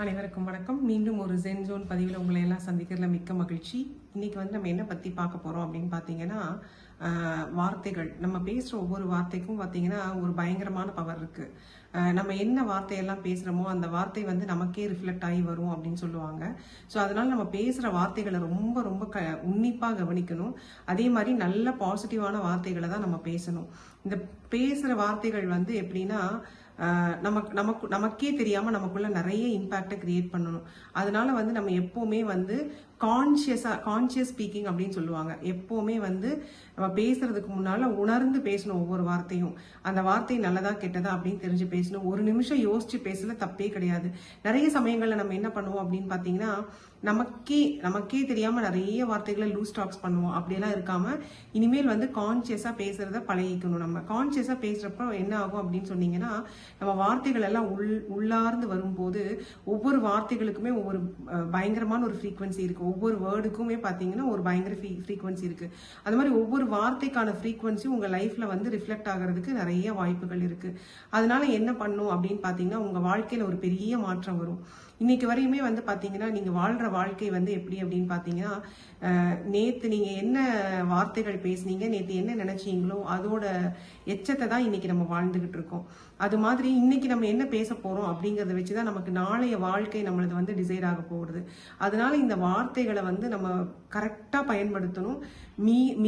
அனைவருக்கும் வணக்கம். மீண்டும் ஒரு ஜென் ஜோன் பதிவில் உங்களை எல்லாம் சந்திக்கிறதுல மிக்க மகிழ்ச்சி. இன்னைக்கு வந்து நம்ம என்ன பற்றி பார்க்க போகிறோம் அப்படின்னு பார்த்தீங்கன்னா, வார்த்தைகள். நம்ம பேசுகிற ஒவ்வொரு வார்த்தைக்கும் பார்த்தீங்கன்னா ஒரு பயங்கரமான பவர் இருக்குது. நம்ம என்ன வார்த்தையெல்லாம் பேசுகிறோமோ அந்த வார்த்தை வந்து நமக்கே ரிஃப்ளெக்ட் ஆகி வரும் அப்படின்னு சொல்லுவாங்க. ஸோ அதனால் நம்ம பேசுகிற வார்த்தைகளை ரொம்ப ரொம்ப உன்னிப்பாக கவனிக்கணும். அதே மாதிரி நல்ல பாசிட்டிவான வார்த்தைகளை தான் நம்ம பேசணும். இந்த பேசுகிற வார்த்தைகள் வந்து எப்படின்னா, நமக்கே தெரியாம நமக்குள்ள நிறைய இம்பாக்டை கிரியேட் பண்ணணும். அதனால வந்து நம்ம எப்பவுமே வந்து கான்சியஸ் ஸ்பீக்கிங் அப்படின்னு சொல்லுவாங்க. எப்பவுமே வந்து நம்ம பேசுறதுக்கு முன்னால உணர்ந்து பேசணும். ஒவ்வொரு வார்த்தையும் அந்த வார்த்தை நல்லதா கெட்டதா அப்படின்னு தெரிஞ்சு பேசணும். ஒரு நிமிஷம் யோசிச்சு பேசல தப்பே கிடையாது. நிறைய சமயங்கள்ல நம்ம என்ன பண்ணுவோம் அப்படின்னு பாத்தீங்கன்னா, நமக்கே தெரியாம நிறைய வார்த்தைகளை லூஸ் டாக்ஸ் பண்ணுவோம். அப்படியெல்லாம் இருக்காம இனிமேல் வந்து கான்சியஸா பேசுறத பழகிக்கணும். நம்ம கான்சியஸா பேசுறப்ப என்ன ஆகும் அப்படின்னு சொன்னீங்கன்னா, நம்ம வார்த்தைகள் எல்லாம் உள்ளார்ந்து வரும்போது ஒவ்வொரு வார்த்தைகளுக்குமே ஒவ்வொரு பயங்கரமான ஒரு ஃப்ரீக்வன்சி இருக்கு. ஒவ்வொரு வேர்டுக்குமே பாத்தீங்கன்னா ஒரு பயங்கர ஃப்ரீக்வன்சி இருக்கு. அது மாதிரி ஒவ்வொரு வார்த்தைக்கான ஃப்ரீக்வன்சி உங்க லைஃப்ல வந்து ரிஃப்ளெக்ட் ஆகிறதுக்கு நிறைய வாய்ப்புகள் இருக்கு. அதனால என்ன பண்ணும் அப்படின்னு பாத்தீங்கன்னா, உங்க வாழ்க்கையில ஒரு பெரிய மாற்றம் வரும். இன்னைக்கு வரையுமே வந்து பாத்தீங்கன்னா, நீங்க வாழ்ற வாழ்க்கை வந்து எப்படி அப்படின்னு பாத்தீங்கன்னா, நேத்து நீங்க என்ன வார்த்தைகள் பேசுனீங்க, நேத்து என்ன நினைச்சீங்களோ அதோட எச்சத்தை தான் இன்னைக்கு நம்ம வாழ்ந்துகிட்டு இருக்கோம். அது மாதிரி இன்னைக்கு நம்ம என்ன பேச போறோம் அப்படிங்கறத வச்சுதான் நமக்கு நாளைய வாழ்க்கை நம்மளது வந்து டிசைட் ஆக போகுது. அதனால இந்த வார்த்தைகளை வந்து நம்ம கரெக்டா பயன்படுத்தணும்.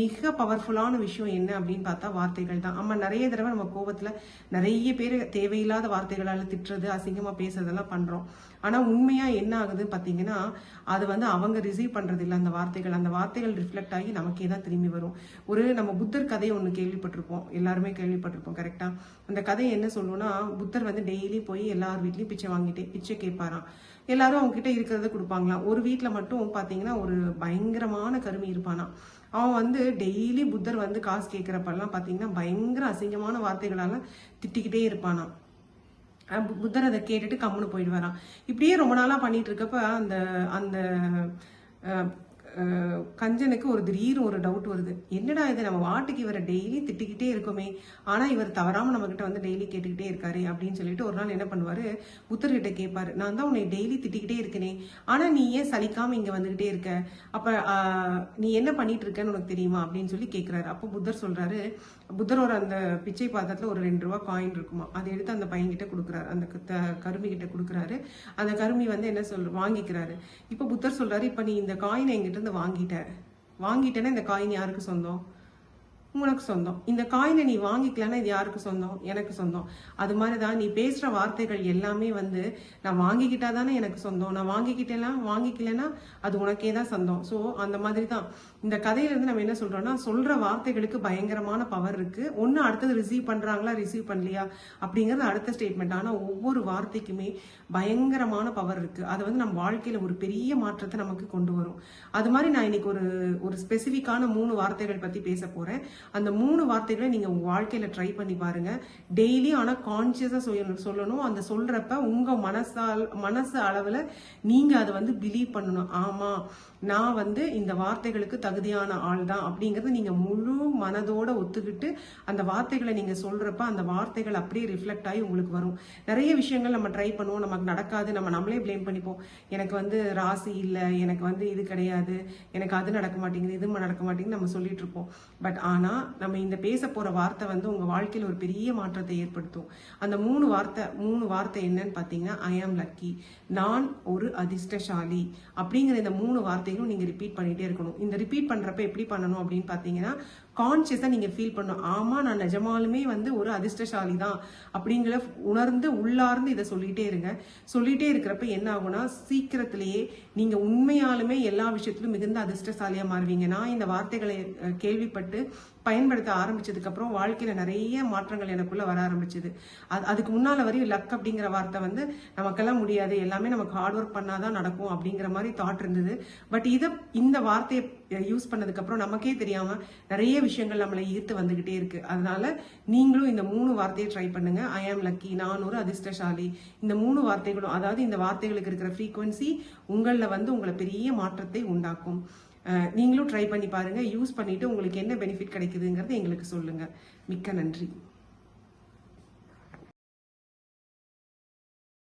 மிக பவர்ஃபுல்லான விஷயம் என்ன அப்படின்னு பார்த்தா வார்த்தைகள் தான். நம்ம நிறைய தடவை நம்ம கோபத்துல நிறைய பேர் தேவையில்லாத வார்த்தைகளால திட்டுறது, அசிங்கமா பேசுறதெல்லாம் பண்றோம். ஆனா உண்மையா என்ன ஆகுதுன்னு பாத்தீங்கன்னா, அது வந்து அவங்க ரிசீவ் பண்றது இல்லை. அந்த வார்த்தைகள் ரிஃப்ளெக்ட் ஆகி நமக்கே தான் திரும்பி வரும். நம்ம புத்தர் கதையை ஒண்ணு கேள்விப்பட்டிருப்போம். எல்லாருமே கேள்விப்பட்டிருப்போம். கரெக்டா? அந்த கதை என்ன சொல்லுவோம்னா, புத்தர் வந்து டெய்லி போய் எல்லார் வீட்லயும் பிச்சை கேட்பாராம். எல்லாரும் அவங்க கிட்ட இருக்கிறத கொடுப்பாங்களாம். ஒரு வீட்டுல மட்டும் பாத்தீங்கன்னா ஒரு பயங்கரமான கருமி இருப்பானா. அவன் வந்து டெய்லி புத்தர் வந்து காசு கேட்கிறப்பெல்லாம் பாத்தீங்கன்னா பயங்கர அசிங்கமான வார்த்தைகளால திட்டிக்கிட்டே இருப்பானா. புத்தர் அதை கேட்டுட்டு கம்முன்னு போயிடுவாராம். இப்படியே ரொம்ப நாளா பண்ணிட்டு இருக்கப்ப அந்த அந்த கஞ்சனுக்கு திடீர்னு ஒரு டவுட் வருது. என்னடா இது, நம்ம வாட்டுக்கு இவரை டெய்லி திட்டிக்கிட்டே இருக்கோமே, ஆனா இவர் தவறாம நம்ம கிட்ட வந்து டெய்லி கேட்டுக்கிட்டே இருக்காரு அப்படின்னு சொல்லிட்டு ஒரு நாள் என்ன பண்ணுவாரு, புத்தர்கிட்ட கேட்பாரு, நான் தான் உன்னை டெய்லி திட்டிக்கிட்டே இருக்கனே, ஆனா நீ ஏன் சலிக்காம இங்க வந்துகிட்டே இருக்க, அப்ப நீ என்ன பண்ணிட்டு இருக்கன்னு உனக்கு தெரியுமா அப்படின்னு சொல்லி கேட்கிறாரு. அப்போ புத்தர் சொல்றாரு, புத்தரோட அந்த பிச்சை பாத்திரத்துல ஒரு 2 ரூபா காயின் இருக்குமா, அதை எடுத்து அந்த பையன் கிட்ட கொடுக்குறாரு, அந்த கருமி கிட்ட கொடுக்குறாரு. அந்த கருமி வந்து என்ன வாங்கிக்கிறாரு. இப்ப புத்தர் சொல்றாரு, இப்ப நீ இந்த காயினை எங்கிட்ட இருந்து வாங்கிட்டேன்னா இந்த காயின் யாருக்கு சொந்தம்? உனக்கு சொந்தம். இந்த காயினை நீ வாங்கிக்கலன்னா இது யாருக்கு சொந்தம்? எனக்கு சொந்தம். அது மாதிரிதான் நீ பேசுற வார்த்தைகள் எல்லாமே வந்து நான் வாங்கிக்கிட்டா தானே எனக்கு சொந்தம், நான் வாங்கிக்கலன்னா அது உனக்கே தான் சொந்தம். ஸோ அந்த மாதிரி தான் இந்த கதையில இருந்து நம்ம என்ன சொல்றோம்னா, சொல்ற வார்த்தைகளுக்கு பயங்கரமான பவர் இருக்கு. ஒன்னு அடுத்தது ரிசீவ் பண்றாங்களா ரிசீவ் பண்ணலையா அப்படிங்கறது அடுத்த ஸ்டேட்மெண்ட். ஆனா ஒவ்வொரு வார்த்தைக்குமே பயங்கரமான பவர் இருக்கு. அது வந்து நம்ம வாழ்க்கையில ஒரு பெரிய மாற்றத்தை நமக்கு கொண்டு வரும். அது மாதிரி நான் இன்னைக்கு ஒரு ஸ்பெசிபிக்கான 3 வார்த்தைகள் பத்தி பேச போறேன். அந்த 3 வார்த்தைகளை நீங்க உங்க வாழ்க்கையில ட்ரை பண்ணி பாருங்க. டெய்லி ஆனா கான்சியஸா சொல்லணும். அந்த சொல்றப்ப உங்க மனசு அளவுல நீங்க அதை வந்து பிலீவ் பண்ணணும். ஆமா, நான் வந்து இந்த வார்த்தைகளுக்கு தகுதியான ஆள் தான் அப்படிங்கறது நீங்க முழு மனதோட ஒத்துக்கிட்டு அந்த வார்த்தைகளை நீங்க சொல்றப்ப அந்த வார்த்தைகள் அப்படியே ரிஃப்ளெக்ட் ஆகி உங்களுக்கு வரும். நிறைய விஷயங்கள் நம்ம ட்ரை பண்ணுவோம், நமக்கு நடக்காது, நம்மளே பிளேம் பண்ணிப்போம். எனக்கு வந்து ராசி இல்லை, எனக்கு வந்து இது கிடையாது, எனக்கு அது நடக்க மாட்டேங்குது, இது நடக்க மாட்டேங்குது நம்ம சொல்லிட்டு இருப்போம். பட் ஆனா நம்ம இந்த பேச போற வார்த்தை வந்து உங்க வாழ்க்கையில ஒரு பெரிய மாற்றத்தை ஏற்படுத்தும். அந்த 3 வார்த்தை என்னன்னு பாத்தீங்கன்னா, ஐ ஆம் லக்கி, நான் ஒரு அதிர்ஷ்டசாலி அப்படிங்கிற இந்த 3 வார்த்தைகளும் நீங்க ரிப்பீட் பண்ணிட்டே இருக்கணும். இந்த ரிப்பீட் பண்றப்ப எப்படி பண்ணணும் அப்படின்னு பாத்தீங்கன்னா, கான்சியஸா நீங்க ஃபீல் பண்ணணும். ஆமா, நான் நிஜமாலுமே வந்து ஒரு அதிர்ஷ்டசாலி தான் அப்படிங்கிற உணர்ந்து உள்ளார்ந்து இதை சொல்லிட்டே இருங்க. சொல்லிட்டே இருக்கிறப்ப என்ன ஆகும்னா, சீக்கிரத்திலேயே நீங்க உண்மையாலுமே எல்லா விஷயத்திலும் மிகுந்த அதிர்ஷ்டசாலியா மாறுவீங்க. நான் இந்த வார்த்தைகளை கேள்விப்பட்டு பயன்படுத்த ஆரம்பிச்சதுக்கு அப்புறம் வாழ்க்கையில நிறைய மாற்றங்கள் எனக்குள்ள வர ஆரம்பிச்சது. அதுக்கு முன்னால வரையும் லக் அப்படிங்கிற வார்த்தை வந்து நமக்கெல்லாம் முடியாது, எல்லாமே நமக்கு ஹார்ட் ஒர்க் பண்ணாதான் நடக்கும் அப்படிங்கிற மாதிரி தாட் இருந்தது. பட் இந்த வார்த்தையை யூஸ் பண்ணதுக்கு அப்புறம் நமக்கே தெரியாம நிறைய விஷயங்கள் நம்மளை ஈர்த்து வந்துகிட்டே இருக்கு. அதனால நீங்களும் இந்த 3 வார்த்தையை ட்ரை பண்ணுங்க. ஐ ஆம் லக்கி, நான் ஒரு அதிர்ஷ்டசாலி. இந்த 3 வார்த்தைகளும், அதாவது இந்த வார்த்தைகளுக்கு இருக்கிற ஃப்ரீக்வன்சி உங்கள வந்து உங்களை பெரிய மாற்றத்தை உண்டாக்கும். நீங்களும் ட்ரை பண்ணி பாருங்க. யூஸ் பண்ணிட்டு உங்களுக்கு என்ன பெனிஃபிட் கிடைக்குதுங்கிறது எங்களுக்கு சொல்லுங்க. மிக்க நன்றி.